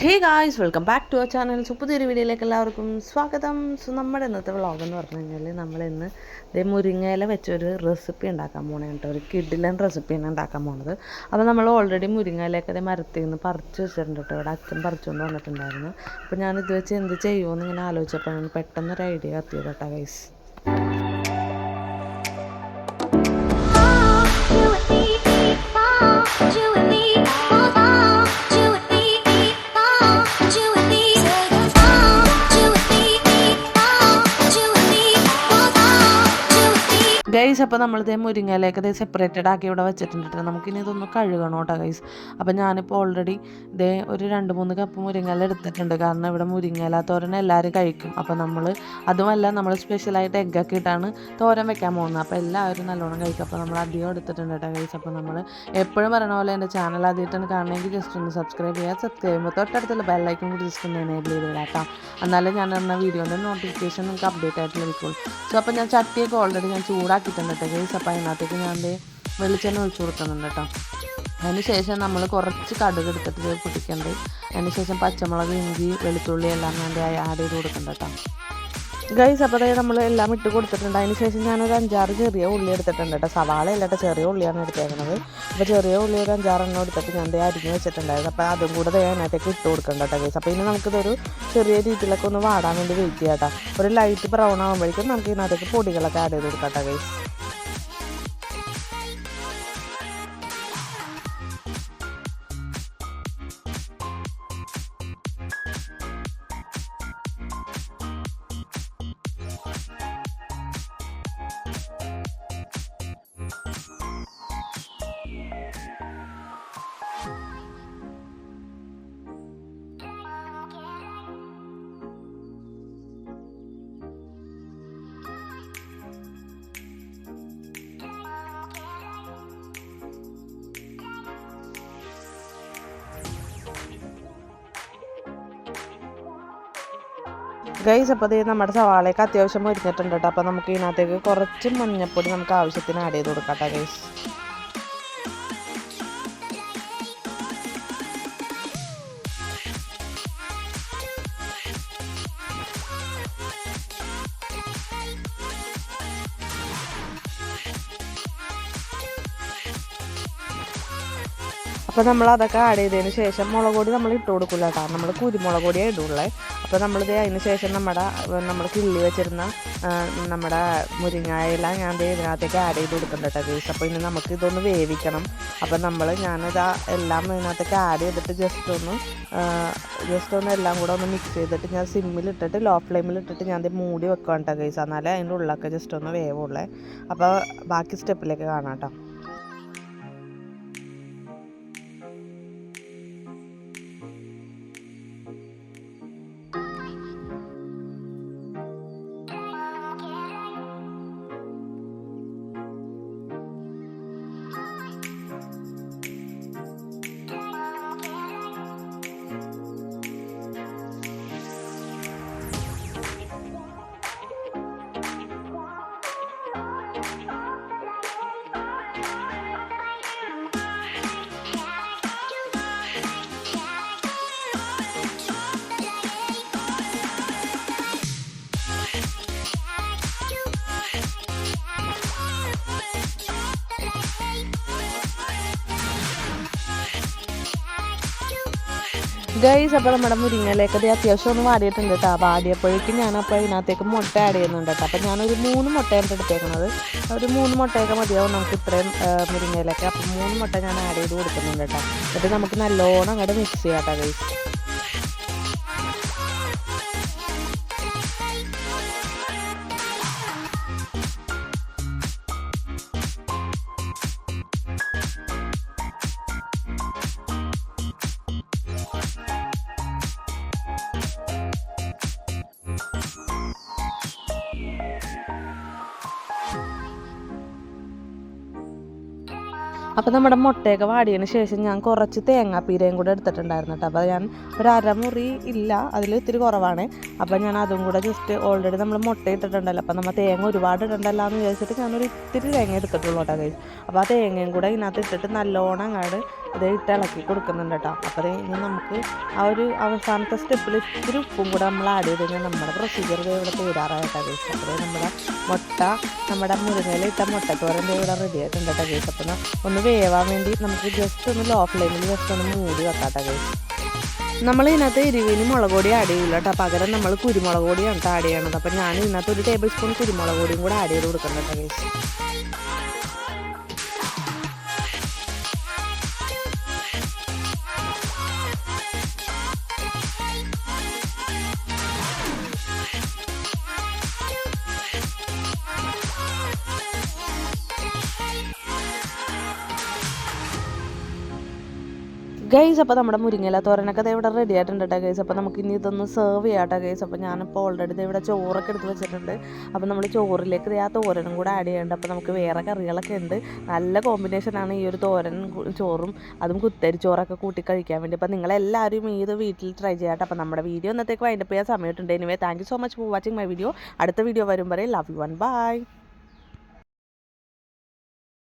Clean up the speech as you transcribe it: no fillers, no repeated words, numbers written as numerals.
Hey guys, welcome back to our channel. പുതിയൊരു വീഡിയോയിലേക്ക് എല്ലാവർക്കും സ്വാഗതം. നമ്മുടെ ഇന്നത്തെ വ്ളോഗ് എന്ന് പറഞ്ഞു കഴിഞ്ഞാൽ നമ്മളിന്ന് മുരിങ്ങയില വെച്ചൊരു റെസിപ്പി ഉണ്ടാക്കാൻ പോകണേ കേട്ടോ. ഒരു കിഡിലൻ റെസിപ്പിയാണ് ഉണ്ടാക്കാൻ പോകുന്നത്. അപ്പോൾ നമ്മൾ ഓൾറെഡി മുരിങ്ങയിലൊക്കെ മരത്തിൽ നിന്ന് പറിച്ച് വെച്ചിട്ടുണ്ട് കേട്ടോ. ഇവിടെ അച്ഛൻ പറിച്ചുകൊണ്ട് വന്നിട്ടുണ്ടായിരുന്നു. അപ്പോൾ ഞാനിത് വെച്ച് എന്ത് ചെയ്യുമെന്ന് ഇങ്ങനെ ആലോചിച്ചപ്പോൾ പെട്ടെന്നൊരു ഐഡിയ കത്തിയത് കേട്ടോ ഗൈസ്. ഗൈസ്, അപ്പോൾ നമ്മളിതേ മുരിങ്ങയിലേക്ക് സെപ്പറേറ്റഡ് ആക്കി ഇവിടെ വെച്ചിട്ടുണ്ട്. നമുക്കിനി ഇതൊന്ന് കഴുകണം കേട്ടോ ഗൈസ്. അപ്പോൾ ഞാനിപ്പോൾ ഓൾറെഡി ഒരു 2-3 കപ്പ് മുരിങ്ങയില എടുത്തിട്ടുണ്ട്. കാരണം ഇവിടെ മുരിങ്ങയില തോരൻ എല്ലാവരും കഴിക്കും. അപ്പോൾ അതുമല്ല നമ്മൾ സ്പെഷ്യലായിട്ട് എഗ്ഗൊക്കെ ഇട്ടാണ് തോരൻ വെക്കാൻ പോകുന്നത്. അപ്പോൾ എല്ലാവരും നല്ലോണം കഴിക്കും. അപ്പോൾ നമ്മൾ അധികം എടുത്തിട്ടുണ്ട് കേട്ടോ ഗൈസ്. അപ്പോൾ നമ്മൾ എപ്പോഴും പറയണ പോലെ എൻ്റെ ചാനൽ ആദ്യമായിട്ടാണ് കാണണമെങ്കിൽ ജസ്റ്റ് ഒന്ന് സബ്സ്ക്രൈബ് ചെയ്യുക. സബ്സ്ക്രൈബ് ചെയ്യുമ്പോൾ തൊട്ടടുത്തുള്ള ബെല്ലൈക്കൺ കൂടി ജസ്റ്റ് ഒന്ന് എനേബിൾ ചെയ്ത് കേട്ടോ. എന്നാലും ഞാൻ പറഞ്ഞ വീഡിയോൻ്റെ നോട്ടിഫിക്കേഷൻ നിങ്ങൾക്ക് അപ്ഡേറ്റ് ആയിട്ട് ലഭിക്കുള്ളൂ. സോ അപ്പോൾ ഞാൻ ചട്ടിയൊക്കെ ഓൾറെഡി ഞാൻ ചൂടാക്കിയിട്ടുണ്ട് കേട്ടോ ഗൈസ്. അപ്പോൾ അതിനകത്തേക്ക് ഞാൻ വെളിച്ചെണ്ണ ഒഴിച്ചു കൊടുക്കുന്നുണ്ട് കേട്ടോ. അതിന് ശേഷം നമ്മൾ കുറച്ച് കടുക് എടുത്തിട്ട് പൊട്ടിക്കേണ്ടത്. അതിന് ശേഷം പച്ചമുളക്, ഇഞ്ചി, വെളുത്തുള്ളി എല്ലാം ഞാൻ ആഡ് ചെയ്ത് കൊടുക്കുന്നുണ്ട് കേട്ടോ ഗൈസ്. അപ്പോൾ നമ്മൾ എല്ലാം ഇട്ട് കൊടുത്തിട്ടുണ്ട്. അതിന് ശേഷം ഞാനൊരു 5-6 ചെറിയ ഉള്ളി എടുത്തിട്ടുണ്ട് കേട്ടോ. സവാള അല്ലാട്ടോ, ചെറിയ ഉള്ളിയാണ് എടുത്തേക്കുന്നത്. അപ്പോൾ ചെറിയ ഉള്ളി ഒരു 5-6 എണ്ണം എടുത്തിട്ട് ഞാൻ അരിഞ്ഞ് വെച്ചിട്ടുണ്ടായിരുന്നു. അപ്പോൾ അതും കൂടെ അതിനകത്തേക്ക് ഇട്ട് കൊടുക്കണ്ട കേട്ടോ ഗൈസ്. അപ്പോൾ ഇനി നമുക്കിതൊരു ചെറിയ രീതിയിലൊക്കെ ഒന്ന് വാടാൻ വേണ്ടി വെയിറ്റ് ചെയ്യാം കേട്ടോ. ഒരു ലൈറ്റ് ബ്രൗൺ ആകുമ്പോഴേക്കും നമുക്ക് ഇതിനകത്തേക്ക് പൊടികളൊക്കെ ആഡ് ചെയ്ത് കൊടുക്കാം കേട്ടോ ഗൈസ്. ഗൈസ്, അപ്പോൾ നമ്മുടെ സവാളയൊക്കെ അത്യാവശ്യം മുരിഞ്ഞിട്ടുണ്ട് കേട്ടോ. അപ്പോൾ നമുക്ക് ഇതിനകത്തേക്ക് കുറച്ച് മഞ്ഞൾപ്പൊടി നമുക്ക് ആവശ്യത്തിന് ആഡ് ചെയ്ത് കൊടുക്കാം കേട്ടോ ഗൈസ്. അപ്പോൾ നമ്മൾ അതൊക്കെ ആഡ് ചെയ്തതിന് ശേഷം മുളക് പൊടി നമ്മൾ ഇട്ട് കൊടുക്കില്ല കേട്ടോ. നമ്മൾ കുരുമുളക് പൊടിയാണ് ഇടുള്ളേ. അപ്പോൾ നമ്മളിത് അതിന് ശേഷം നമ്മൾ കിള്ളി വെച്ചിരുന്ന നമ്മുടെ മുരിങ്ങയില ഞാൻ ഇതിനകത്തേക്ക് ആഡ് ചെയ്ത് കൊടുക്കുന്നുണ്ട് കേട്ടോ ഗൈസ്. അപ്പോൾ ഇനി നമുക്ക് ഇതൊന്ന് വേവിക്കണം. അപ്പോൾ ഞാനിത് എല്ലാം ഇതിനകത്തേക്ക് ആഡ് ചെയ്തിട്ട് ജസ്റ്റ് ഒന്ന് എല്ലാം കൂടെ ഒന്ന് മിക്സ് ചെയ്തിട്ട് ഞാൻ സിമ്മിലിട്ടിട്ട് ലോ ഫ്ലെയിമിലിട്ടിട്ട് ഞാൻ മൂടി വെക്കാം കേട്ടോ ഗൈസ്. എന്നാലേ അതിൻ്റെ ഉള്ളൊക്കെ ജസ്റ്റ് ഒന്ന് വേവുള്ളേ. അപ്പോൾ ബാക്കി സ്റ്റെപ്പിലേക്ക് കാണാം കേട്ടോ. ഗൈസ്, അപ്പോൾ നമ്മുടെ മുരിങ്ങയിലേക്ക് അത്യാവശ്യം ഒന്ന് വാടിയിട്ടുണ്ട് കേട്ടോ. വാടിയപ്പോഴേക്കും ഞാനപ്പോൾ ഇതിനകത്തേക്ക് മുട്ട ആഡ് ചെയ്യുന്നുണ്ട് കേട്ടോ. അപ്പോൾ ഞാനൊരു 3 മുട്ടയാണ് എടുത്തേക്കുന്നത്. ഒരു 3 മുട്ടയൊക്കെ മതിയാവും നമുക്ക് ഇത്രയും മുരിങ്ങയിലേക്ക്. അപ്പോൾ 3 മുട്ട ഞാൻ ആഡ് ചെയ്ത് കൊടുക്കുന്നുണ്ട് കേട്ടോ. എന്നിട്ട് നമുക്ക് നല്ലോണം അങ്ങോട്ട് മിക്സ് ചെയ്യാം കേട്ടോ ഗൈസ്. അപ്പോൾ നമ്മുടെ മുട്ടയൊക്കെ വാടിയതിന് ശേഷം ഞാൻ കുറച്ച് തേങ്ങാപ്പീരയും കൂടെ എടുത്തിട്ടുണ്ടായിരുന്നു കേട്ടോ. അപ്പോൾ ഞാൻ ഒരു അരമുറി ഇല്ല, അതിൽ ഇത്തിരി കുറവാണ്. അപ്പോൾ ഞാൻ അതും കൂടെ ജസ്റ്റ് ഓൾറെഡി നമ്മൾ മുട്ട ഇട്ടിട്ടുണ്ടല്ലോ, അപ്പോൾ നമ്മൾ തേങ്ങ ഒരുപാട് ഇടണ്ടല്ലോ എന്ന് വിചാരിച്ചിട്ട് ഞാനൊരു ഇത്തിരി തേങ്ങ എടുത്തിട്ടുള്ളൂ കേട്ടോ ഗൈസ്. അപ്പോൾ ആ തേങ്ങയും കൂടെ ഇതിനകത്ത് ഇട്ടിട്ട് നല്ലോണം അങ്ങോട്ട് ഇത് ഇട്ട് ഇളക്കി കൊടുക്കുന്നുണ്ട് കേട്ടോ. അപ്പോൾ ഇനി നമുക്ക് ആ ഒരു അവസാനത്തെ സ്റ്റെപ്പിൽ ഇത്തിരി ഉപ്പും കൂടെ നമ്മൾ ആഡ് ചെയ്ത് കഴിഞ്ഞാൽ നമ്മുടെ പ്രൊസീജിയർ ഇവിടെ തീരാറായിട്ടാണ് ഗൈസ്. അപ്പോൾ നമ്മുടെ മുരിങ്ങയില ഇട്ട മുട്ടത്തോരൻ ഇവിടെ റെഡി ആയിട്ടുണ്ട് കേട്ടോ ഗൈസ്. അപ്പം ഒന്ന് വേവാൻ വേണ്ടി നമുക്ക് ജസ്റ്റ് ഒന്ന് ലോ ഫ്ലെയിമിൽ ജസ്റ്റ് ഒന്ന് മൂടി വെക്കാട്ടോ ഗൈസ്. നമ്മൾ ഇതിനകത്ത് എരിവിന് മുളക് പൊടി ആഡ് ചെയ്യില്ല കേട്ടോ, പകരം നമ്മൾ കുരുമുളക് പൊടിയാണ് ആഡ് ചെയ്യണത്. അപ്പം ഞാൻ ഇതിനകത്ത് 1 ടേബിൾ സ്പൂൺ കുരുമുളക് പൊടിയും കൂടെ ആഡ് ചെയ്ത് കൊടുക്കുന്നുണ്ട് ഗൈസ്. ഗൈസ് അപ്പോൾ നമ്മുടെ മുരിങ്ങയില തോരനൊക്കെ ഇവിടെ റെഡി ആയിട്ടുണ്ട് കേട്ടോ ഗൈസ്. അപ്പോൾ നമുക്ക് ഇനി ഇതൊന്ന് സെർവ് ചെയ്യാം കേട്ടോ ഗൈസ്. അപ്പോൾ ഞാനിപ്പോൾ ഓൾറെഡി ഇവിടെ ചോറൊക്കെ എടുത്ത് വെച്ചിട്ടുണ്ട്. അപ്പോൾ നമ്മൾ ചോറിലേക്ക് ആ തോരനും കൂടെ ആഡ് ചെയ്യുന്നുണ്ട്. അപ്പോൾ നമുക്ക് വേറെ കറികളൊക്കെ ഉണ്ട്. നല്ല കോമ്പിനേഷനാണ് ഈ ഒരു തോരൻ ചോറും അതും കുത്തരി ചോറൊക്കെ കൂട്ടി കഴിക്കാൻ വേണ്ടി. അപ്പോൾ നിങ്ങളെല്ലാവരും ഇത് വീട്ടിൽ ട്രൈ ചെയ്യാം. അപ്പോൾ നമ്മുടെ വീഡിയോ ഇന്നത്തേക്ക് വൈൻഡപ്പ് ചെയ്യാൻ സമയമുണ്ട്. Anyway thank you so much for watching my video. അടുത്ത വീഡിയോ വരും വരെ ലവ് യു ആൻഡ് ബൈ.